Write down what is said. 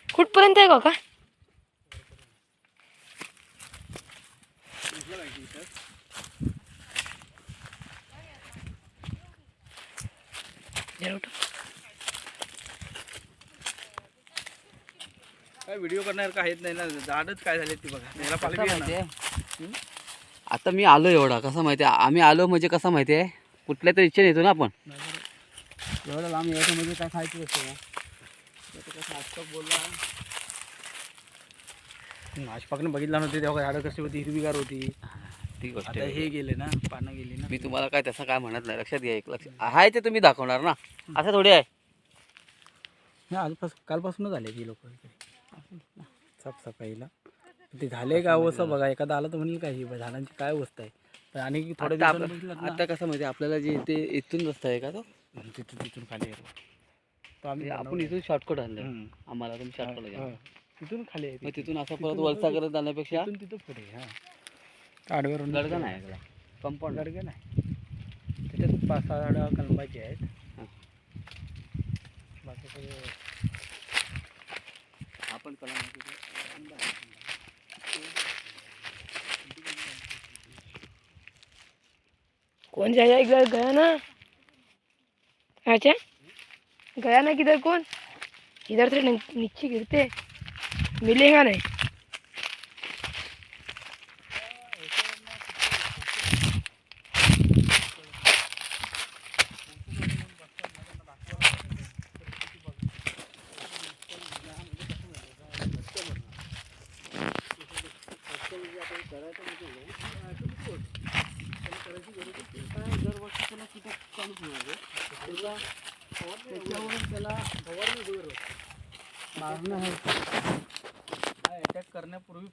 कुठपर्यंत आहे का? काय व्हिडिओ करणार का आहेत नाही ना, झाडच काय झाले ती बघा. याला पालवी माहिती आहे आता मी आलो एवढा कसा माहिती आहे, आम्ही आलो म्हणजे कसं माहिती आहे, कुठल्या तरी इच्छेने येतो ना आपण. एवढं लांब यायचं म्हणजे काय खायचं असतं कसं आजकाल बोलला. नाशपाकनं बघितला नव्हते तेव्हा झाडं कशी होती, हिरवीगार होती. ती गोष्ट आता हे गेले ना, पानं गेली ना. मी तुम्हाला काय तसं काय म्हणत नाही, लक्षात घ्या. एक लक्ष आहे ते तुम्ही दाखवणार ना, असं थोडी आहे. कालपासूनच आले ती लोक साफसफाईला. ते झाले का अवस्था बघा. एखादा आला तर म्हणेल काय ही झाडांची काय अवस्था आहे. पण आणि थोड्या दिवसांनी बघितलं ना, आता कसं माहिती आपल्याला जे ते इथून रस्ता आहे का तो, तिथून खाली येतो तो. आम्ही आपण इथून शॉर्टकट आणलं आम्हाला, तुम्ही शॉर्टकट घ्या. तिथून खाली आहे. मग तिथून असं परत वरचा करत जाण्यापेक्षा तिथं पुढे आडव्यावर गडगा नाही, कंपाऊंड गडगा नाही. त्याच्यात 5-6 कलमाचे आहेत. बाकी सगळे आपण कौन जाएगा इधर? गया ना? अच्छा गया ना किधर? कौन इधर से नीचे गिरते मिलेगा नहीं. त्याला मारणं आहे. अटॅक करण्यापूर्वी